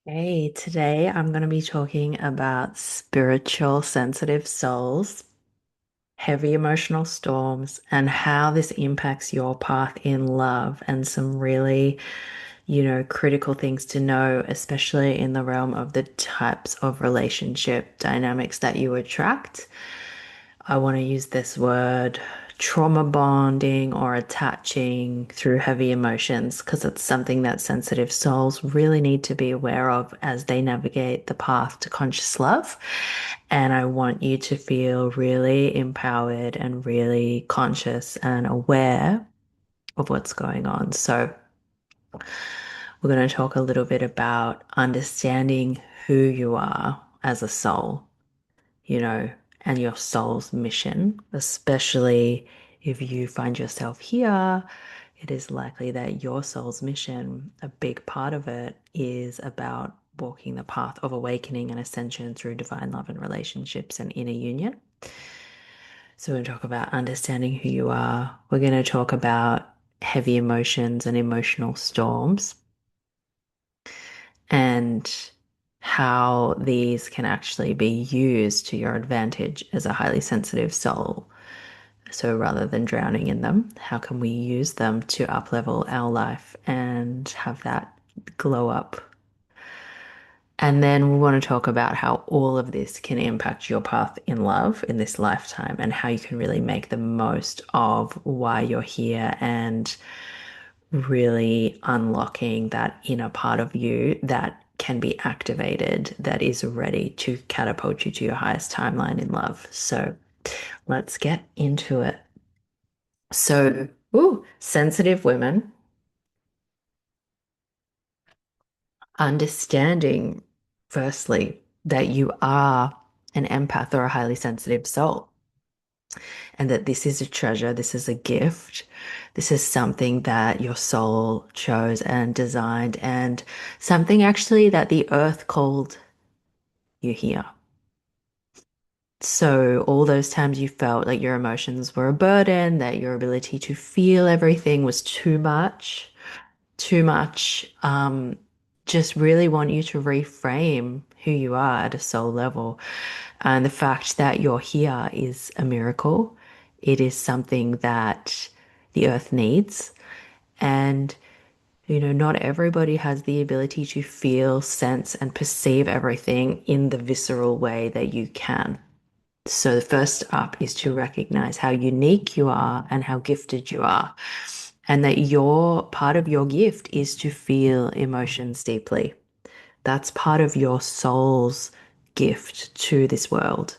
Hey, today I'm going to be talking about spiritual sensitive souls, heavy emotional storms, and how this impacts your path in love, and some really, critical things to know, especially in the realm of the types of relationship dynamics that you attract. I want to use this word trauma bonding or attaching through heavy emotions because it's something that sensitive souls really need to be aware of as they navigate the path to conscious love. And I want you to feel really empowered and really conscious and aware of what's going on. So, we're going to talk a little bit about understanding who you are as a soul, you know, and your soul's mission, especially if you find yourself here, it is likely that your soul's mission, a big part of it, is about walking the path of awakening and ascension through divine love and relationships and inner union. So, we're going to talk about understanding who you are. We're going to talk about heavy emotions and emotional storms and how these can actually be used to your advantage as a highly sensitive soul. So rather than drowning in them, how can we use them to uplevel our life and have that glow up? And then we want to talk about how all of this can impact your path in love in this lifetime and how you can really make the most of why you're here and really unlocking that inner part of you that can be activated, that is ready to catapult you to your highest timeline in love. So let's get into it. So, sensitive women, understanding firstly that you are an empath or a highly sensitive soul, and that this is a treasure, this is a gift, this is something that your soul chose and designed, and something actually that the earth called you here. So, all those times you felt like your emotions were a burden, that your ability to feel everything was too much. Just really want you to reframe who you are at a soul level. And the fact that you're here is a miracle. It is something that the earth needs. And, not everybody has the ability to feel, sense, and perceive everything in the visceral way that you can. So the first up is to recognize how unique you are and how gifted you are. And that your part of your gift is to feel emotions deeply. That's part of your soul's gift to this world.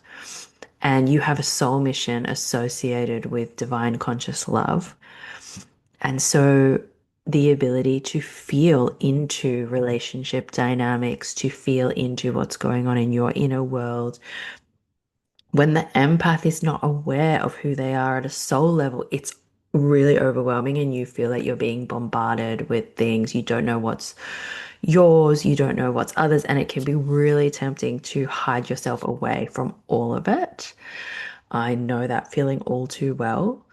And you have a soul mission associated with divine conscious love. And so the ability to feel into relationship dynamics, to feel into what's going on in your inner world, when the empath is not aware of who they are at a soul level, it's really overwhelming and you feel like you're being bombarded with things. You don't know what's yours, you don't know what's others, and it can be really tempting to hide yourself away from all of it. I know that feeling all too well.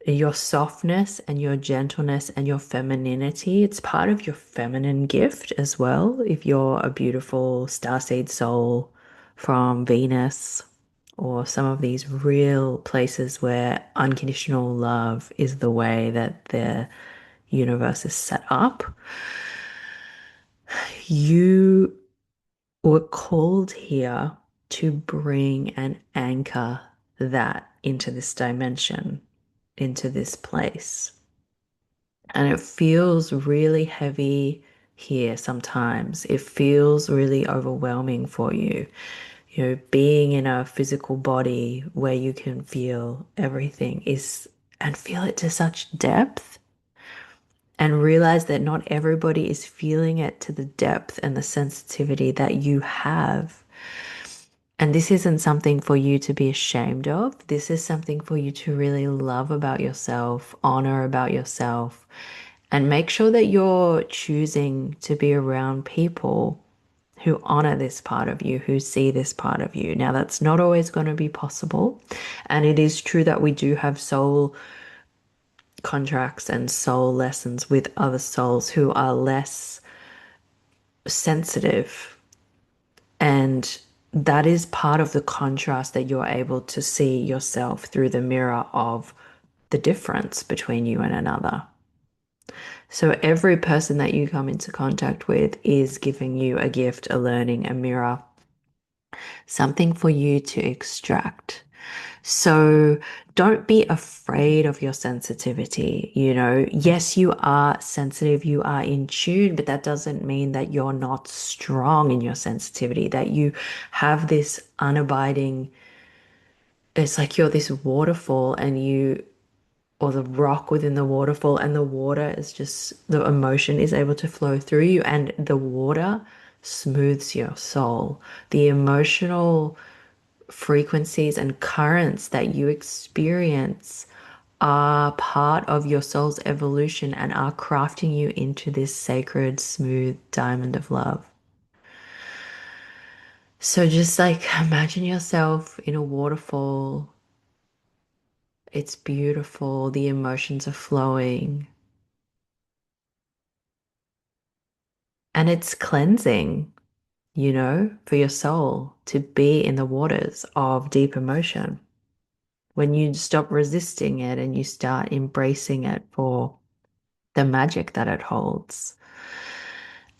Your softness and your gentleness and your femininity, it's part of your feminine gift as well. If you're a beautiful starseed soul from Venus or some of these real places where unconditional love is the way that the universe is set up, you were called here to bring and anchor that into this dimension, into this place. And it feels really heavy here sometimes. It feels really overwhelming for you. Being in a physical body where you can feel everything is, and feel it to such depth, and realize that not everybody is feeling it to the depth and the sensitivity that you have. And this isn't something for you to be ashamed of. This is something for you to really love about yourself, honor about yourself, and make sure that you're choosing to be around people who honor this part of you, who see this part of you. Now, that's not always going to be possible. And it is true that we do have soul contracts and soul lessons with other souls who are less sensitive. And that is part of the contrast that you're able to see yourself through the mirror of the difference between you and another. So every person that you come into contact with is giving you a gift, a learning, a mirror, something for you to extract. So don't be afraid of your sensitivity. Yes, you are sensitive, you are in tune, but that doesn't mean that you're not strong in your sensitivity, that you have this unabiding, it's like you're this waterfall or the rock within the waterfall, and the water is just, the emotion is able to flow through you, and the water smooths your soul. The emotional frequencies and currents that you experience are part of your soul's evolution and are crafting you into this sacred, smooth diamond of love. So just like imagine yourself in a waterfall. It's beautiful. The emotions are flowing and it's cleansing, for your soul to be in the waters of deep emotion. When you stop resisting it and you start embracing it for the magic that it holds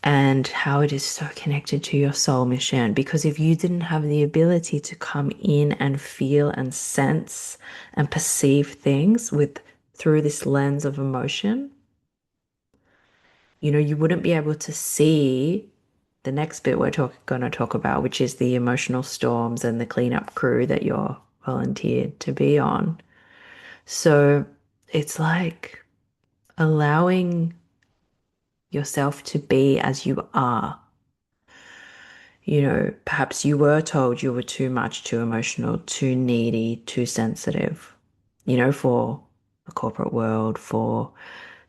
and how it is so connected to your soul mission. Because if you didn't have the ability to come in and feel and sense and perceive things with through this lens of emotion, you wouldn't be able to see the next bit we're going to talk about, which is the emotional storms and the cleanup crew that you're volunteered to be on. So it's like allowing yourself to be as you are. Perhaps you were told you were too much, too emotional, too needy, too sensitive, for the corporate world, for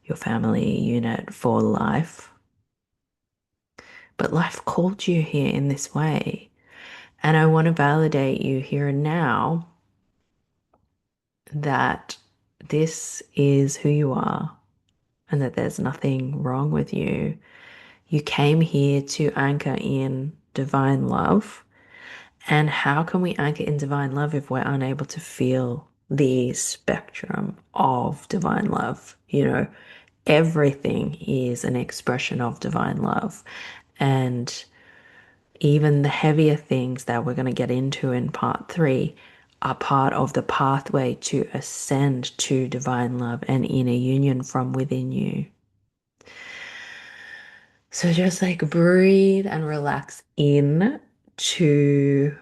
your family unit, for life. But life called you here in this way. And I want to validate you here and now that this is who you are and that there's nothing wrong with you. You came here to anchor in divine love. And how can we anchor in divine love if we're unable to feel the spectrum of divine love? Everything is an expression of divine love. And even the heavier things that we're going to get into in part 3 are part of the pathway to ascend to divine love and inner union from within you. So just like breathe and relax in to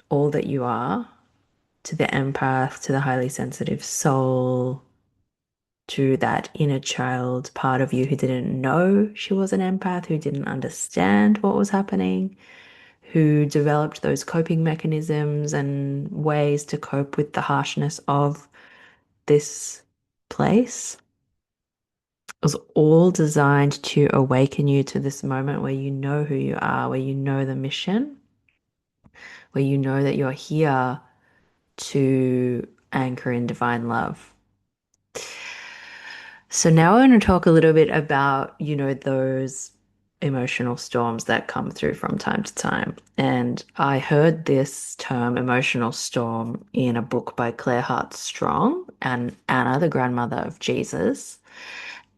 all that you are, to the empath, to the highly sensitive soul, to that inner child part of you who didn't know she was an empath, who didn't understand what was happening, who developed those coping mechanisms and ways to cope with the harshness of this place. It was all designed to awaken you to this moment where you know who you are, where you know the mission, where you know that you're here to anchor in divine love. So now I want to talk a little bit about, those emotional storms that come through from time to time. And I heard this term emotional storm in a book by Claire Hart Strong and Anna, the grandmother of Jesus.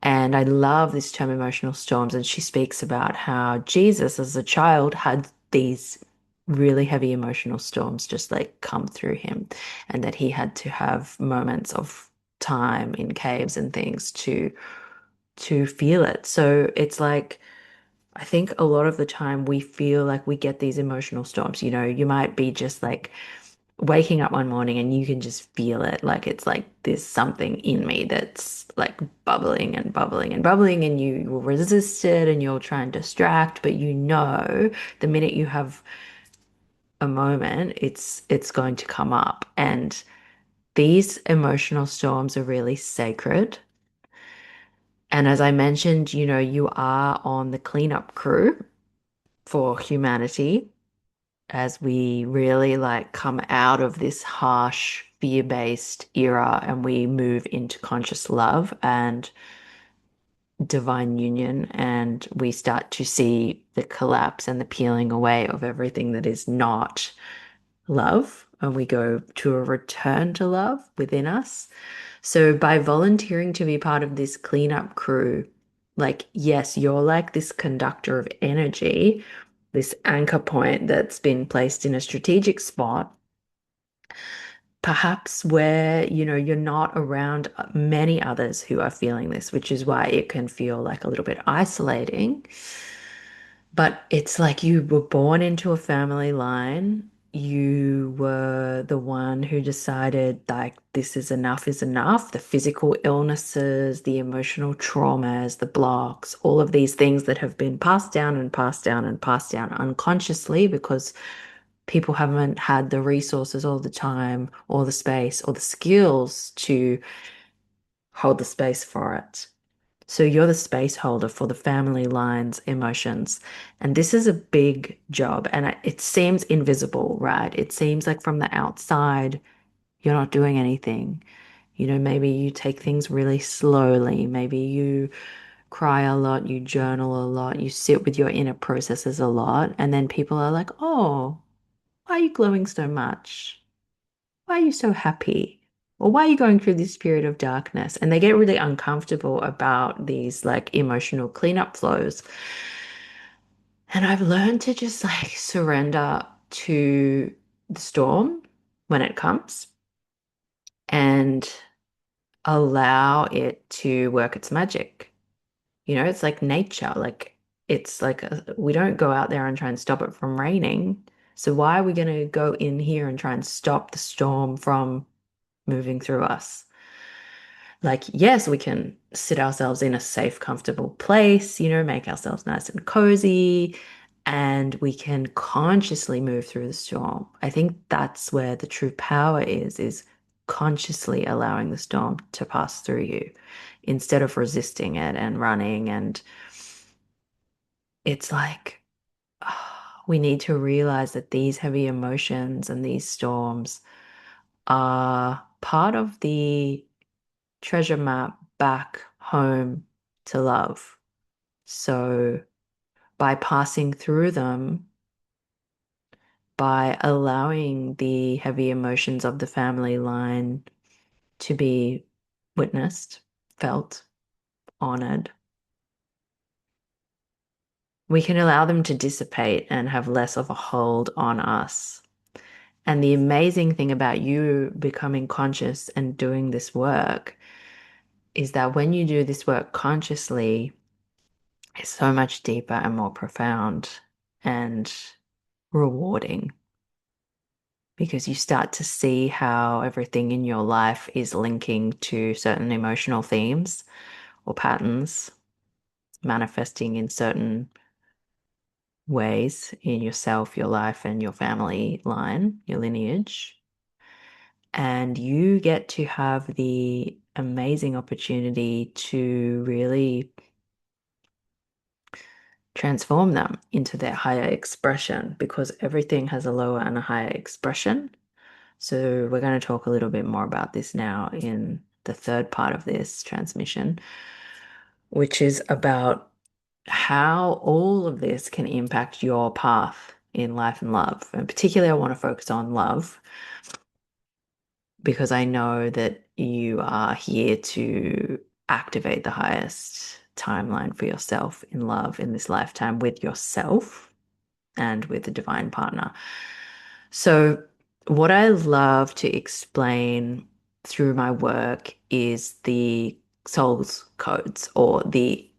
And I love this term emotional storms. And she speaks about how Jesus, as a child, had these really heavy emotional storms just like come through him, and that he had to have moments of time in caves and things to feel it. So it's like I think a lot of the time we feel like we get these emotional storms. You might be just like waking up one morning and you can just feel it. Like it's like there's something in me that's like bubbling and bubbling and bubbling, and you will resist it and you'll try and distract, but the minute you have a moment, it's going to come up. And these emotional storms are really sacred. And as I mentioned, you are on the cleanup crew for humanity as we really like come out of this harsh, fear-based era and we move into conscious love. And divine union and we start to see the collapse and the peeling away of everything that is not love, and we go to a return to love within us. So by volunteering to be part of this cleanup crew, like, yes, you're like this conductor of energy, this anchor point that's been placed in a strategic spot, perhaps where, you're not around many others who are feeling this, which is why it can feel like a little bit isolating. But it's like you were born into a family line. You were the one who decided, like, this is enough is enough. The physical illnesses, the emotional traumas, the blocks, all of these things that have been passed down and passed down and passed down unconsciously because people haven't had the resources all the time, or the space, or the skills to hold the space for it. So you're the space holder for the family line's emotions. And this is a big job. And it seems invisible, right? It seems like from the outside, you're not doing anything. Maybe you take things really slowly. Maybe you cry a lot, you journal a lot, you sit with your inner processes a lot. And then people are like, oh, why are you glowing so much? Why are you so happy? Or why are you going through this period of darkness? And they get really uncomfortable about these like emotional cleanup flows. And I've learned to just like surrender to the storm when it comes and allow it to work its magic. It's like nature. Like it's like we don't go out there and try and stop it from raining. So why are we going to go in here and try and stop the storm from moving through us? Like, yes, we can sit ourselves in a safe, comfortable place, make ourselves nice and cozy, and we can consciously move through the storm. I think that's where the true power is consciously allowing the storm to pass through you instead of resisting it and running. And it's like, we need to realize that these heavy emotions and these storms are part of the treasure map back home to love. So by passing through them, by allowing the heavy emotions of the family line to be witnessed, felt, honored, we can allow them to dissipate and have less of a hold on us. And the amazing thing about you becoming conscious and doing this work is that when you do this work consciously, it's so much deeper and more profound and rewarding because you start to see how everything in your life is linking to certain emotional themes or patterns, manifesting in certain ways in yourself, your life, and your family line, your lineage. And you get to have the amazing opportunity to really transform them into their higher expression because everything has a lower and a higher expression. So we're going to talk a little bit more about this now in the third part of this transmission, which is about how all of this can impact your path in life and love. And particularly, I want to focus on love because I know that you are here to activate the highest timeline for yourself in love in this lifetime with yourself and with the divine partner. So, what I love to explain through my work is the soul's codes or the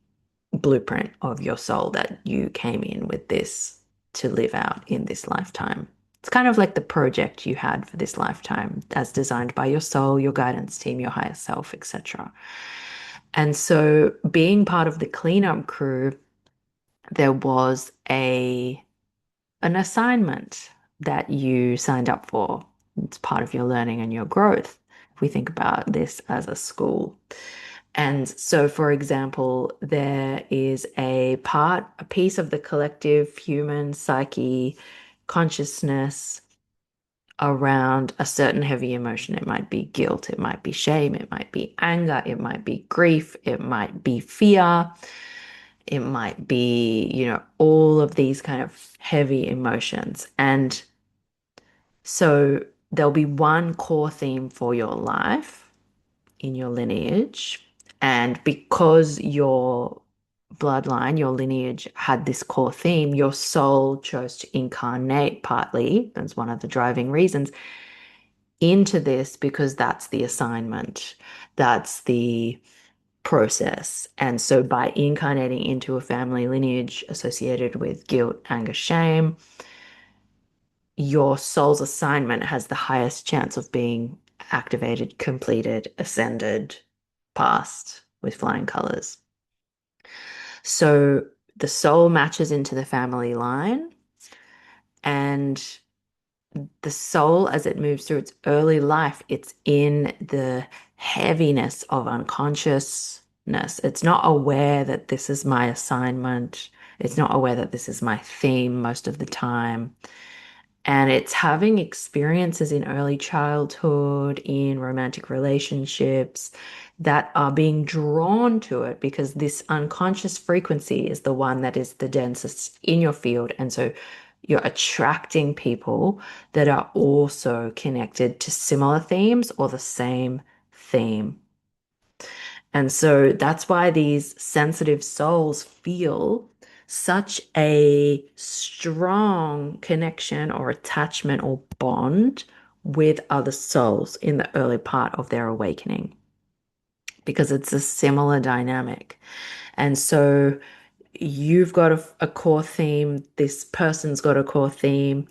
blueprint of your soul that you came in with this to live out in this lifetime. It's kind of like the project you had for this lifetime as designed by your soul, your guidance team, your higher self, etc. And so being part of the cleanup crew, there was an assignment that you signed up for. It's part of your learning and your growth. If we think about this as a school. And so, for example, there is a piece of the collective human psyche, consciousness, around a certain heavy emotion. It might be guilt, it might be shame, it might be anger, it might be grief, it might be fear, it might be, all of these kind of heavy emotions. And so there'll be one core theme for your life in your lineage. And because your bloodline, your lineage had this core theme, your soul chose to incarnate partly, that's one of the driving reasons, into this because that's the assignment, that's the process. And so by incarnating into a family lineage associated with guilt, anger, shame, your soul's assignment has the highest chance of being activated, completed, ascended, passed with flying colors. So the soul matches into the family line, and the soul, as it moves through its early life, it's in the heaviness of unconsciousness. It's not aware that this is my assignment. It's not aware that this is my theme most of the time. And it's having experiences in early childhood, in romantic relationships that are being drawn to it because this unconscious frequency is the one that is the densest in your field. And so you're attracting people that are also connected to similar themes or the same theme. And so that's why these sensitive souls feel such a strong connection or attachment or bond with other souls in the early part of their awakening because it's a similar dynamic. And so you've got a core theme, this person's got a core theme,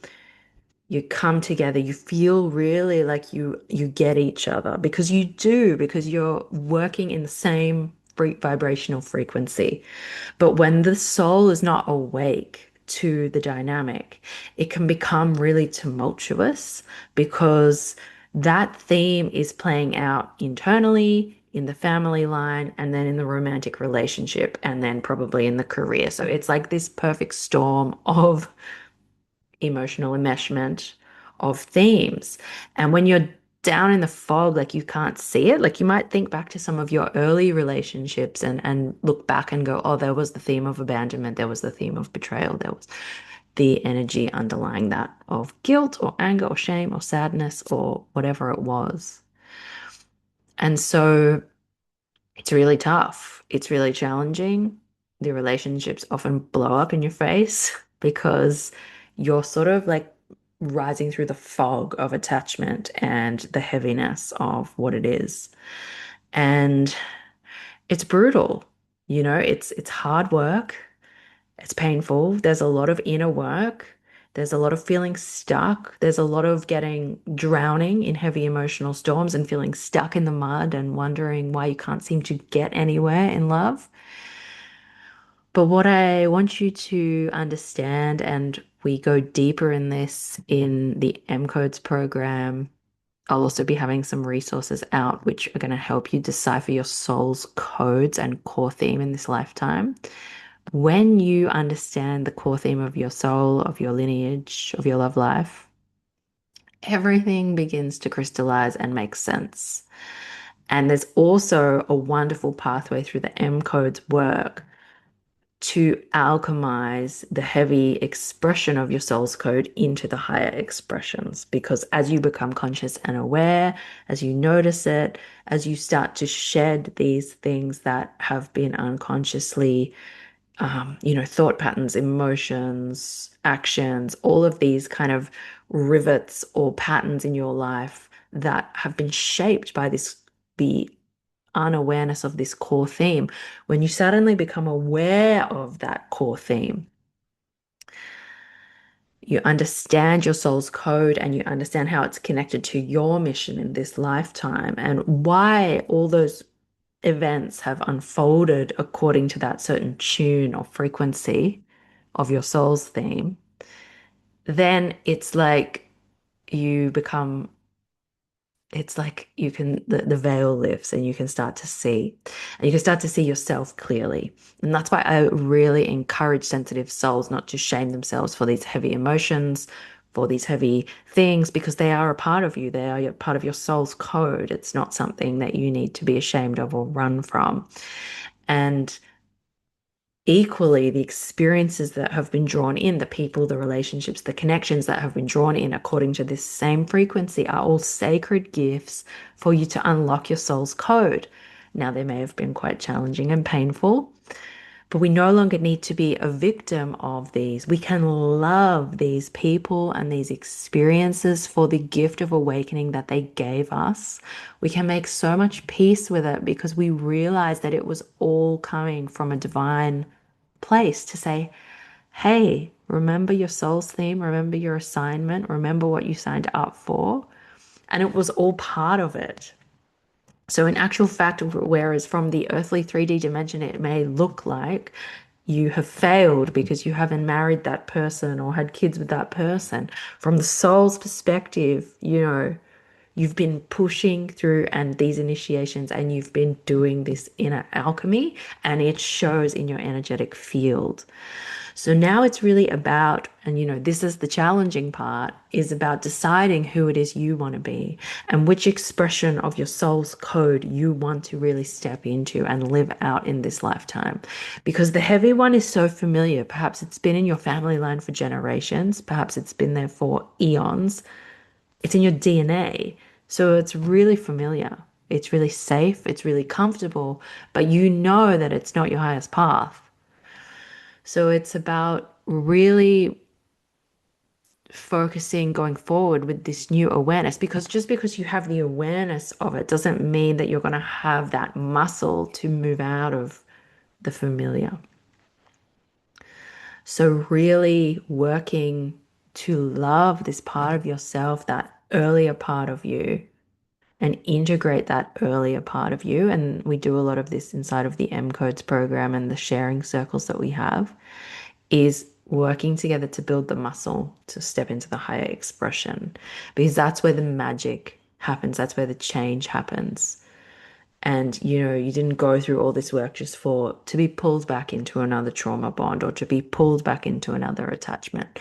you come together, you feel really like you get each other because you do, because you're working in the same vibrational frequency. But when the soul is not awake to the dynamic, it can become really tumultuous because that theme is playing out internally in the family line and then in the romantic relationship and then probably in the career. So it's like this perfect storm of emotional enmeshment of themes. And when you're down in the fog, like you can't see it, like you might think back to some of your early relationships and look back and go, oh, there was the theme of abandonment, there was the theme of betrayal, there was the energy underlying that of guilt or anger or shame or sadness or whatever it was. And so it's really tough. It's really challenging. The relationships often blow up in your face because you're sort of like rising through the fog of attachment and the heaviness of what it is. And it's brutal. It's hard work. It's painful. There's a lot of inner work. There's a lot of feeling stuck. There's a lot of drowning in heavy emotional storms and feeling stuck in the mud and wondering why you can't seem to get anywhere in love. But what I want you to understand, and we go deeper in this in the M Codes program. I'll also be having some resources out which are going to help you decipher your soul's codes and core theme in this lifetime. When you understand the core theme of your soul, of your lineage, of your love life, everything begins to crystallize and make sense. And there's also a wonderful pathway through the M codes work to alchemize the heavy expression of your soul's code into the higher expressions. Because as you become conscious and aware, as you notice it, as you start to shed these things that have been unconsciously thought patterns, emotions, actions, all of these kind of rivets or patterns in your life that have been shaped by the unawareness of this core theme. When you suddenly become aware of that core theme, you understand your soul's code and you understand how it's connected to your mission in this lifetime and why all those events have unfolded according to that certain tune or frequency of your soul's theme, then you become, it's like you can, the veil lifts and you can start to see, and you can start to see yourself clearly. And that's why I really encourage sensitive souls not to shame themselves for these heavy emotions, for these heavy things because they are a part of you. They are part of your soul's code. It's not something that you need to be ashamed of or run from. And equally, the experiences that have been drawn in, the people, the relationships, the connections that have been drawn in according to this same frequency are all sacred gifts for you to unlock your soul's code. Now, they may have been quite challenging and painful, but we no longer need to be a victim of these. We can love these people and these experiences for the gift of awakening that they gave us. We can make so much peace with it because we realize that it was all coming from a divine place to say, hey, remember your soul's theme, remember your assignment, remember what you signed up for. And it was all part of it. So, in actual fact, whereas from the earthly 3D dimension, it may look like you have failed because you haven't married that person or had kids with that person, from the soul's perspective, you've been pushing through and these initiations and you've been doing this inner alchemy, and it shows in your energetic field. So now it's really about, and this is the challenging part, is about deciding who it is you want to be and which expression of your soul's code you want to really step into and live out in this lifetime. Because the heavy one is so familiar. Perhaps it's been in your family line for generations, perhaps it's been there for eons. It's in your DNA. So it's really familiar. It's really safe, it's really comfortable, but you know that it's not your highest path. So it's about really focusing going forward with this new awareness, because just because you have the awareness of it doesn't mean that you're going to have that muscle to move out of the familiar. So, really working to love this part of yourself, that earlier part of you, and integrate that earlier part of you. And we do a lot of this inside of the M Codes program and the sharing circles that we have, is working together to build the muscle to step into the higher expression, because that's where the magic happens. That's where the change happens. And you didn't go through all this work just for to be pulled back into another trauma bond or to be pulled back into another attachment.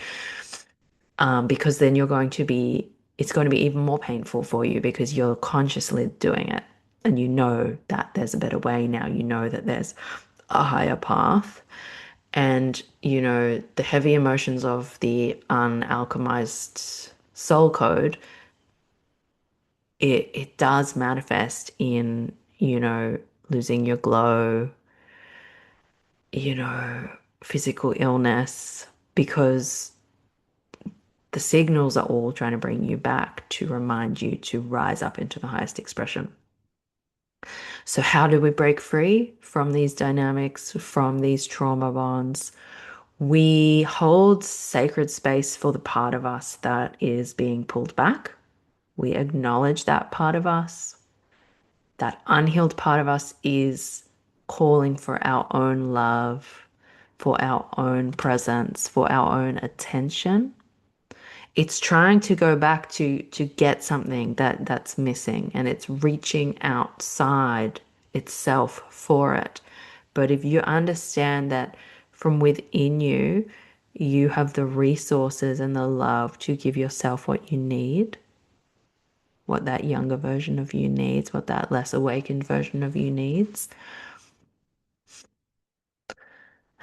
Because then it's going to be even more painful for you because you're consciously doing it. And you know that there's a better way now. You know that there's a higher path. And, the heavy emotions of the unalchemized soul code, it does manifest in, losing your glow, you know, physical illness, because the signals are all trying to bring you back to remind you to rise up into the highest expression. So, how do we break free from these dynamics, from these trauma bonds? We hold sacred space for the part of us that is being pulled back. We acknowledge that part of us. That unhealed part of us is calling for our own love, for our own presence, for our own attention. It's trying to go back to get something that's missing, and it's reaching outside itself for it. But if you understand that from within you, you have the resources and the love to give yourself what you need, what that younger version of you needs, what that less awakened version of you needs,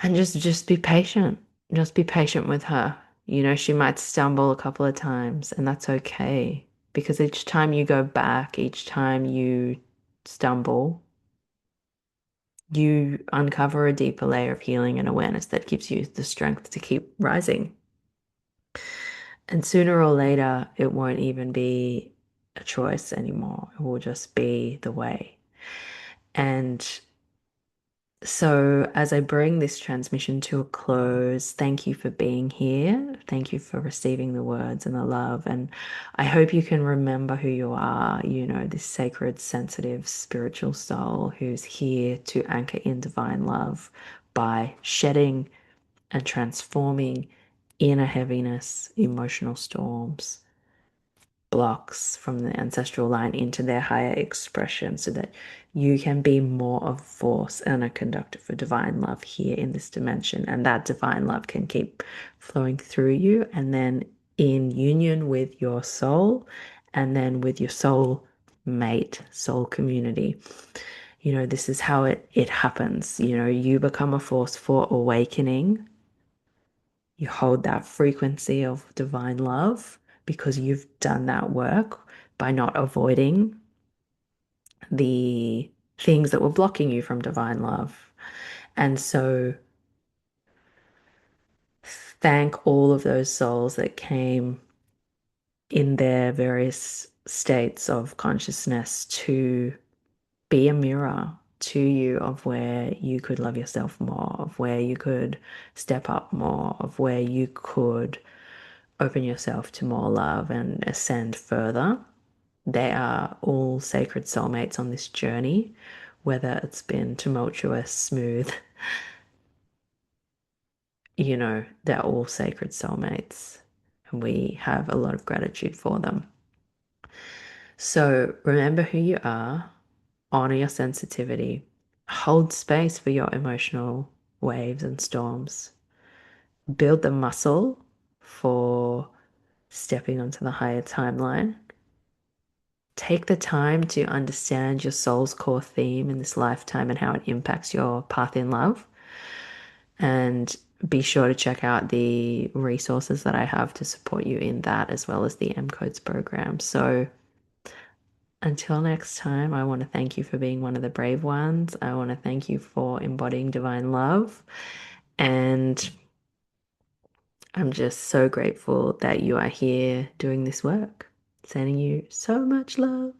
and just be patient. Just be patient with her. She might stumble a couple of times, and that's okay. Because each time you go back, each time you stumble, you uncover a deeper layer of healing and awareness that gives you the strength to keep rising. And sooner or later, it won't even be a choice anymore. It will just be the way. And so, as I bring this transmission to a close, thank you for being here. Thank you for receiving the words and the love. And I hope you can remember who you are, this sacred, sensitive, spiritual soul who's here to anchor in divine love by shedding and transforming inner heaviness, emotional storms, blocks from the ancestral line into their higher expression, so that you can be more of a force and a conductor for divine love here in this dimension. And that divine love can keep flowing through you and then in union with your soul and then with your soul mate, soul community. This is how it happens. You become a force for awakening. You hold that frequency of divine love because you've done that work by not avoiding the things that were blocking you from divine love. And so thank all of those souls that came in their various states of consciousness to be a mirror to you of where you could love yourself more, of where you could step up more, of where you could open yourself to more love and ascend further. They are all sacred soulmates on this journey, whether it's been tumultuous, smooth, they're all sacred soulmates. And we have a lot of gratitude for them. So remember who you are, honor your sensitivity, hold space for your emotional waves and storms, build the muscle for stepping onto the higher timeline. Take the time to understand your soul's core theme in this lifetime and how it impacts your path in love. And be sure to check out the resources that I have to support you in that, as well as the M Codes program. So until next time, I want to thank you for being one of the brave ones. I want to thank you for embodying divine love. And I'm just so grateful that you are here doing this work. Sending you so much love.